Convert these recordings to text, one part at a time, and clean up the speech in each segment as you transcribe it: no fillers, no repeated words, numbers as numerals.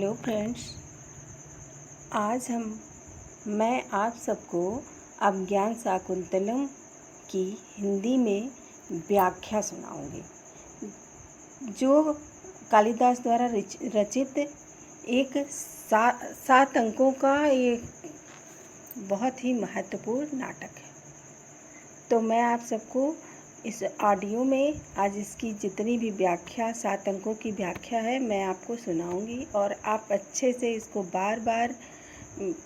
Hello friends, आज मैं आप सबको अभिज्ञान शाकुंतलम की हिंदी में व्याख्या सुनाऊंगी, जो कालिदास द्वारा रचित एक 7 अंकों का एक बहुत ही महत्वपूर्ण नाटक है। तो मैं आप सबको इस ऑडियो में आज इसकी जितनी भी व्याख्या 7 अंकों की व्याख्या है मैं आपको सुनाऊंगी और आप अच्छे से इसको बार बार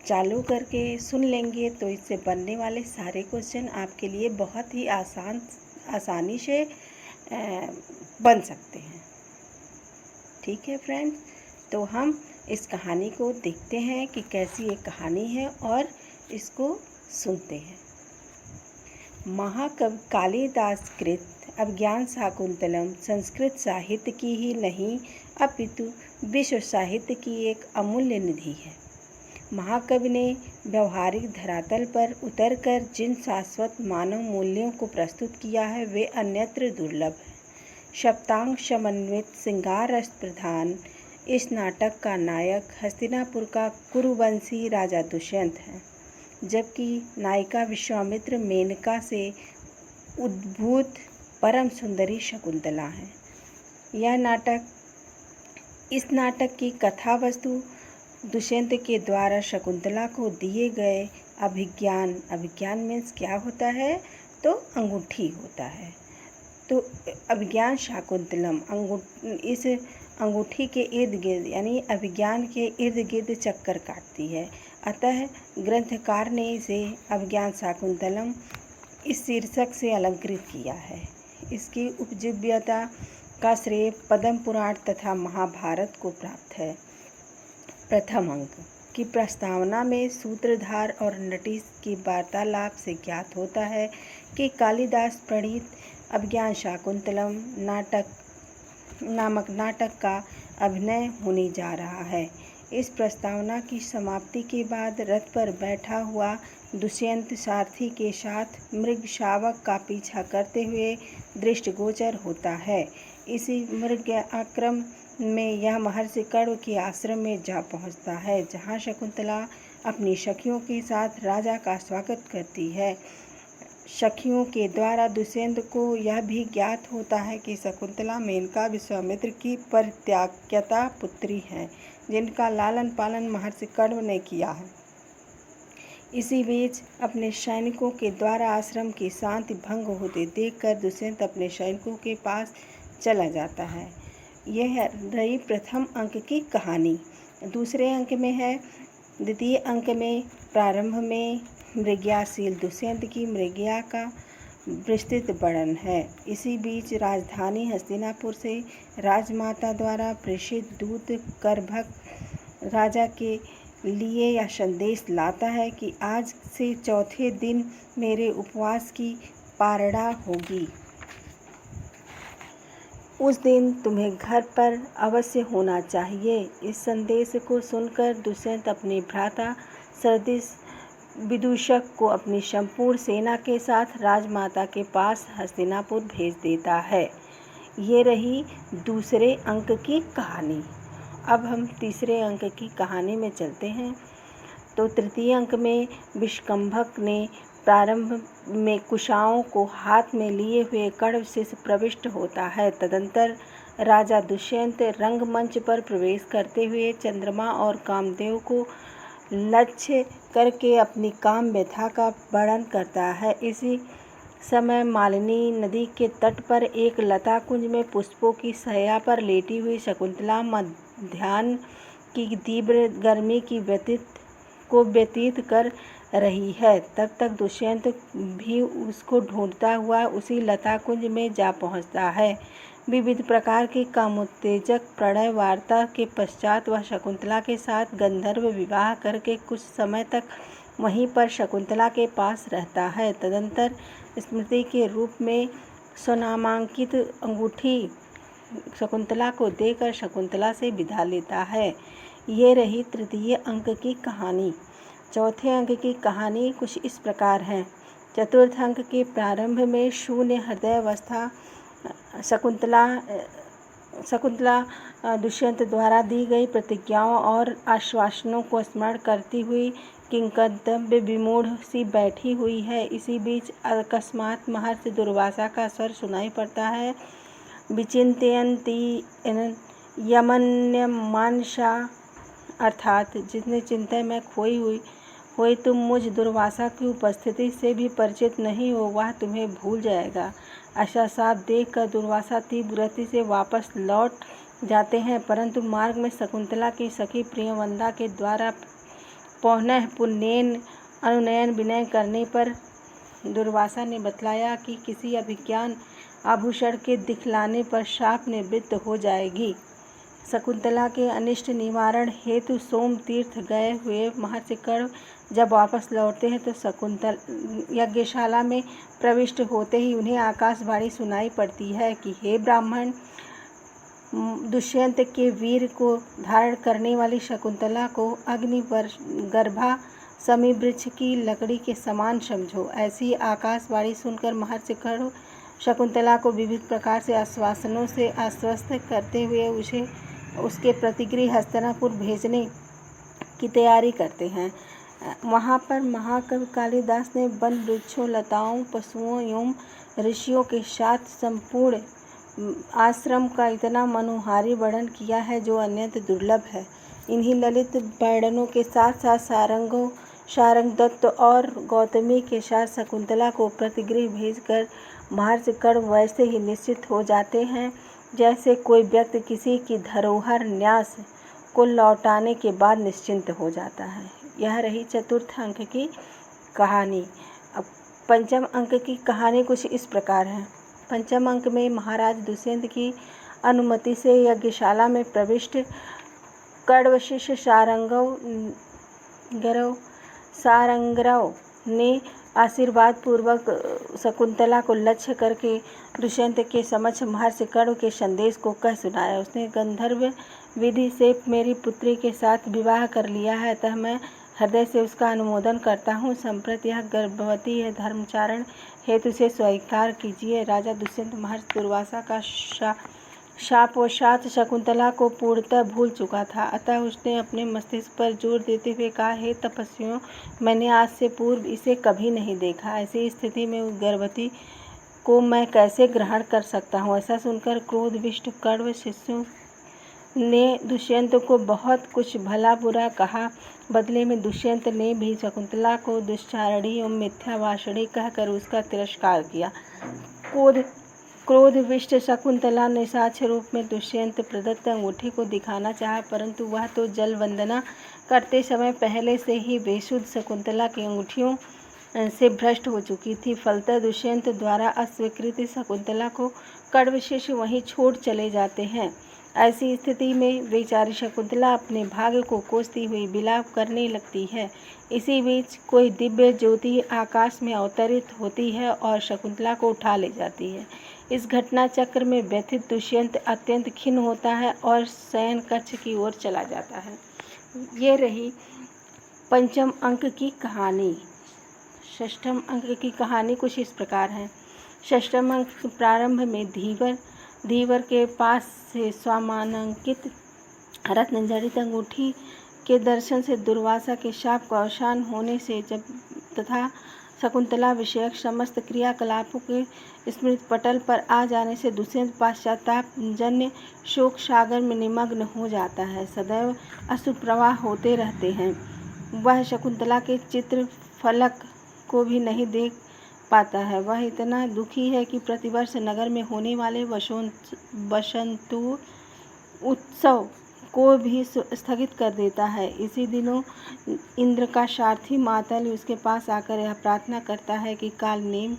चालू करके सुन लेंगे तो इससे बनने वाले सारे क्वेश्चन आपके लिए बहुत ही आसानी से बन सकते हैं। ठीक है फ्रेंड्स, तो हम इस कहानी को देखते हैं कि कैसी एक कहानी है और इसको सुनते हैं। महाकवि कालिदास कृत अभिज्ञान शाकुंतलम संस्कृत साहित्य की ही नहीं अपितु विश्व साहित्य की एक अमूल्य निधि है। महाकवि ने व्यवहारिक धरातल पर उतरकर जिन शाश्वत मानव मूल्यों को प्रस्तुत किया है वे अन्यत्र दुर्लभ है। सप्तांग समन्वित श्रृंगार रस प्रधान इस नाटक का नायक हस्तिनापुर का कुरुवंशी राजा दुष्यंत है, जबकि नायिका विश्वामित्र मेनका से उद्भूत परम सुंदरी शकुंतला है। इस नाटक की कथा वस्तु दुष्यंत के द्वारा शकुंतला को दिए गए अभिज्ञान मीन्स क्या होता है, तो अंगूठी होता है। तो अभिज्ञान शाकुंतलम इस अंगूठी के इर्द गिर्द यानी अभिज्ञान के इर्द गिर्द चक्कर काटती है। अतः ग्रंथकार ने इसे अभिज्ञान शाकुंतलम इस शीर्षक से अलंकृत किया है। इसकी उपजीव्यता का श्रेय पद्म पुराण तथा महाभारत को प्राप्त है। प्रथम अंक की प्रस्तावना में सूत्रधार और नटी की वार्तालाप से ज्ञात होता है कि कालिदास प्रणीत अभिज्ञान शाकुंतलम नामक नाटक का अभिनय होने जा रहा है। इस प्रस्तावना की समाप्ति के बाद रथ पर बैठा हुआ दुष्यंत सारथी के साथ मृग शावक का पीछा करते हुए दृष्टिगोचर होता है। इसी मृग आक्रम में यह महर्षि कण्व के आश्रम में जा पहुंचता है, जहां शकुंतला अपनी सखियों के साथ राजा का स्वागत करती है। सखियों के द्वारा दुष्यंत को यह भी ज्ञात होता है कि शकुंतला मेनका विश्वामित्र की परित्याज्यता पुत्री है, जिनका लालन पालन महर्षि कण्व ने किया है। इसी बीच अपने सैनिकों के द्वारा आश्रम की शांति भंग होते देखकर दुष्यंत अपने सैनिकों के पास चला जाता है। यह रही प्रथम अंक की कहानी। दूसरे अंक में है, द्वितीय अंक में प्रारंभ में मृगयाशील दुष्यंत की मृगया का विस्तृत वर्णन है। इसी बीच राजधानी हस्तिनापुर से राजमाता द्वारा प्रेषित दूत करभक्त राजा के लिए यह संदेश लाता है कि आज से चौथे दिन मेरे उपवास की पारणा होगी। उस दिन तुम्हें घर पर अवश्य होना चाहिए। इस संदेश को सुनकर दुष्यंत अपने भ्राता सदृश विदूषक को अपनी संपूर्ण सेना के साथ राजमाता के पास हस्तिनापुर भेज देता है। ये रही दूसरे अंक की कहानी। अब हम तीसरे अंक की कहानी में चलते हैं। तो तृतीय अंक में विष्कंभक ने प्रारंभ में कुशाओं को हाथ में लिए हुए कण्व से प्रविष्ट होता है। तदंतर राजा दुष्यंत रंगमंच पर प्रवेश करते हुए चंद्रमा और कामदेव को लक्ष्य करके अपनी काम व्यथा का वर्णन करता है। इसी समय मालिनी नदी के तट पर एक लता कुंज में पुष्पों की शैया पर लेटी हुई शकुंतला मध्याह्न की तीव्र गर्मी की व्यतीत कर रही है। तब तक दुष्यंत भी उसको ढूंढता हुआ उसी लता कुंज में जा पहुंचता है। विविध प्रकार की कामोत्तेजक प्रणय वार्ता के पश्चात वह शकुंतला के साथ गंधर्व विवाह करके कुछ समय तक वहीं पर शकुंतला के पास रहता है। तदंतर स्मृति के रूप में स्वनामांकित अंगूठी शकुंतला को देकर शकुंतला से विदा लेता है। ये रही तृतीय अंक की कहानी। चौथे अंक की कहानी कुछ इस प्रकार है। चतुर्थ अंक के प्रारंभ में शून्य हृदयावस्था शकुंतला शकुंतला दुष्यंत द्वारा दी गई प्रतिज्ञाओं और आश्वासनों को स्मरण करती हुई किंकर्तव्य विमूढ़ सी बैठी हुई है। इसी बीच अकस्मात महर्षि दुर्वासा का स्वर सुनाई पड़ता है। विचिन्तयन्ति यमन्यमानसा, अर्थात जितने चिंता में खोई हुई तुम मुझ दुर्वासा की उपस्थिति से भी परिचित नहीं हो, वह तुम्हें भूल जाएगा। ऐसा साफ देखकर दुर्वासा तीव्र गति से वापस लौट जाते हैं, परंतु मार्ग में शकुंतला की सखी प्रियवंदा के द्वारा पौनः पुनः अनुनयन विनय करने पर दुर्वासा ने बतलाया कि किसी अभिज्ञान आभूषण के दिखलाने पर शाप निवृत्त हो जाएगी। शकुंतला के अनिष्ट निवारण हेतु सोम तीर्थ गए हुए महर्षि कर्ण जब वापस लौटते हैं तो शकुंतला यज्ञशाला में प्रविष्ट होते ही उन्हें आकाशवाणी सुनाई पड़ती है कि हे ब्राह्मण, दुष्यंत के वीर को धारण करने वाली शकुंतला को अग्निगर्भा समी वृक्ष की लकड़ी के समान समझो। ऐसी आकाशवाणी सुनकर महर्षि कर्ण शकुंतला को विविध प्रकार से आश्वासनों से आश्वस्त करते हुए उसे उसके प्रतिगृह हस्तिनापुर भेजने की तैयारी करते हैं। वहाँ पर महाकवि कालिदास ने वन वृक्षों, लताओं, पशुओं एवं ऋषियों के साथ संपूर्ण आश्रम का इतना मनोहारी वर्णन किया है जो अत्यंत दुर्लभ है। इन्हीं ललित वर्णनों के साथ साथ सारंगदत्त और गौतमी के साथ शकुंतला को प्रतिगृह भेजकर महर्षि कर्ण वैसे ही निश्चित हो जाते हैं जैसे कोई व्यक्ति किसी की धरोहर न्यास को लौटाने के बाद निश्चिंत हो जाता है। यह रही चतुर्थ अंक की कहानी। अब पंचम अंक की कहानी कुछ इस प्रकार है। पंचम अंक में महाराज दुष्यंत की अनुमति से यज्ञशाला में प्रविष्ट कण्व शिष्य सारंगरव ने आशीर्वाद पूर्वक शकुंतला को लक्ष्य करके दुष्यंत के समक्ष महर्षि कर्ण के संदेश को कह सुनाया। उसने गंधर्व विधि से मेरी पुत्री के साथ विवाह कर लिया है, अतः मैं हृदय से उसका अनुमोदन करता हूँ। संप्रति यह गर्भवती है, धर्मचारण हेतु से स्वीकार कीजिए। राजा दुष्यंत महर्षि दुर्वासा का शापवशात शकुंतला को पूर्णतः भूल चुका था, अतः उसने अपने मस्तिष्क पर जोर देते हुए कहा, हे तपस्वियों, मैंने आज से पूर्व इसे कभी नहीं देखा। ऐसी स्थिति में उस गर्भवती को मैं कैसे ग्रहण कर सकता हूँ। ऐसा सुनकर क्रोधविष्ट कण्व शिष्यों ने दुष्यंत को बहुत कुछ भला बुरा कहा। बदले में दुष्यंत ने भी शकुंतला को दुष्चारणी एवं मिथ्याभाषणी कहकर उसका तिरस्कार किया। क्रोधविष्ट शकुंतला निशाचर रूप में दुष्यंत प्रदत्त अंगूठी को दिखाना चाहा, परंतु वह तो जल वंदना करते समय पहले से ही बेशुद्ध शकुंतला की अंगूठियों से भ्रष्ट हो चुकी थी। फलतः दुष्यंत द्वारा अस्वीकृत शकुंतला को कण्व शिष्य वहीं छोड़ चले जाते हैं। ऐसी स्थिति में बेचारी शकुंतला अपने भाग्य को कोसती हुई विलाप करने लगती है। इसी बीच कोई दिव्य ज्योति आकाश में अवतरित होती है और शकुंतला को उठा ले जाती है। इस घटना चक्र में व्यथित दुष्यंत अत्यंत खिन्न होता है और शयन कक्ष की ओर चला जाता है। ये रही पंचम अंक की कहानी। षष्ठम अंक की कहानी कुछ इस प्रकार है। षष्ठम अंक के प्रारंभ में धीवर के पास से स्वामांकित रत्नजड़ित अंगूठी के दर्शन से दुर्वासा के शाप का अवसान होने से तथा शकुंतला विषयक समस्त क्रियाकलापों के स्मृति पटल पर आ जाने से दुष्यंत पश्चाताप जन्य शोक सागर में निमग्न हो जाता है। सदैव अश्रु प्रवाह होते रहते हैं। वह शकुंतला के चित्र फलक को भी नहीं देख पाता है। वह इतना दुखी है कि प्रतिवर्ष नगर में होने वाले वसंत उत्सव को भी स्थगित कर देता है। इसी दिनों इंद्र का सारथी मातल उसके पास आकर यह प्रार्थना करता है कि कालनेम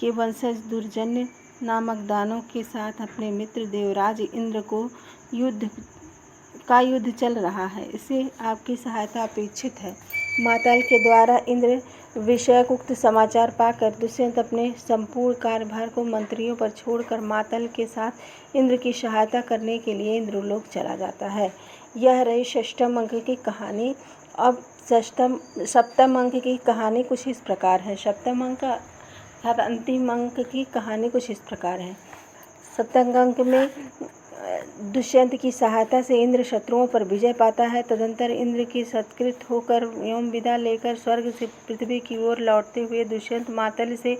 के वंशज दुर्जन्य नामक दानों के साथ अपने मित्र देवराज इंद्र को युद्ध चल रहा है, इसे आपकी सहायता अपेक्षित है। मातल के द्वारा इंद्र विषयक उक्त समाचार पाकर दुष्यंत अपने संपूर्ण कार्यभार को मंत्रियों पर छोड़कर मातल के साथ इंद्र की सहायता करने के लिए इंद्रलोक चला जाता है। यह रही षष्ठम अंक की कहानी। अब सप्तम अंक की कहानी कुछ इस प्रकार है। सप्तम अंक अंतिम अंक की कहानी कुछ इस प्रकार है। सप्तम अंक में दुष्यंत की सहायता से इंद्र शत्रुओं पर विजय पाता है। तदंतर इंद्र की सत्कृत होकर एवं विदा लेकर स्वर्ग से पृथ्वी की ओर लौटते हुए दुष्यंत मातल से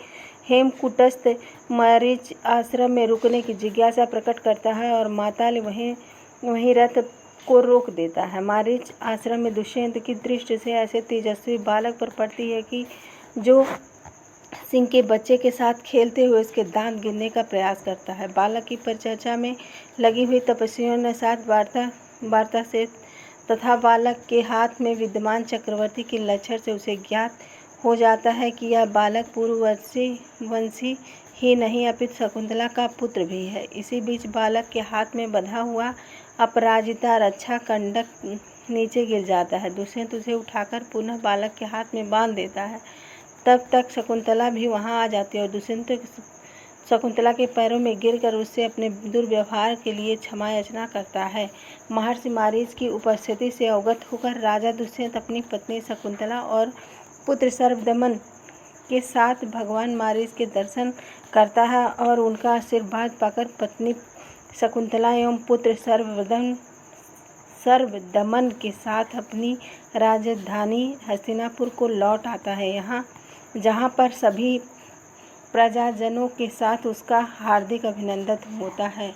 हेमकूटस्थ मारीच आश्रम में रुकने की जिज्ञासा प्रकट करता है और माताल वहीं रथ को रोक देता है। मारीच आश्रम में दुष्यंत की दृष्टि से ऐसे तेजस्वी बालक पर पड़ती है कि जो सिंह के बच्चे के साथ खेलते हुए उसके दांत गिनने का प्रयास करता है। बालक की परिचर्चा में लगी हुई तपस्वियों ने साथ वार्ता से तथा बालक के हाथ में विद्यमान चक्रवर्ती के लक्षण से उसे ज्ञात हो जाता है कि यह बालक पूर्ववंशी ही नहीं अपितु शकुंतला का पुत्र भी है। इसी बीच बालक के हाथ में बंधा हुआ अपराजिता रक्षा कंडक नीचे गिर जाता है। दुष्यंत उसे उठाकर पुनः बालक के हाथ में बांध देता है। तब तक शकुंतला भी वहां आ जाती है और दुष्यंत शकुंतला के पैरों में गिरकर उससे अपने दुर्व्यवहार के लिए क्षमा याचना करता है। महर्षि मारीच की उपस्थिति से अवगत होकर राजा दुष्यंत अपनी पत्नी शकुंतला और पुत्र सर्वदमन के साथ भगवान मारीच के दर्शन करता है और उनका आशीर्वाद पाकर पत्नी शकुंतला एवं पुत्र सर्वदमन के साथ अपनी राजधानी हस्तिनापुर को लौट आता है, जहाँ पर सभी प्रजाजनों के साथ उसका हार्दिक अभिनंदन होता है।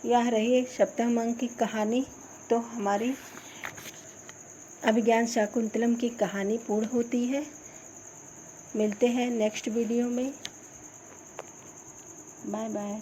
यह रही सप्तम अंक की कहानी। तो हमारी अभिज्ञान शाकुंतलम की कहानी पूर्ण होती है। मिलते हैं नेक्स्ट वीडियो में। Bye bye.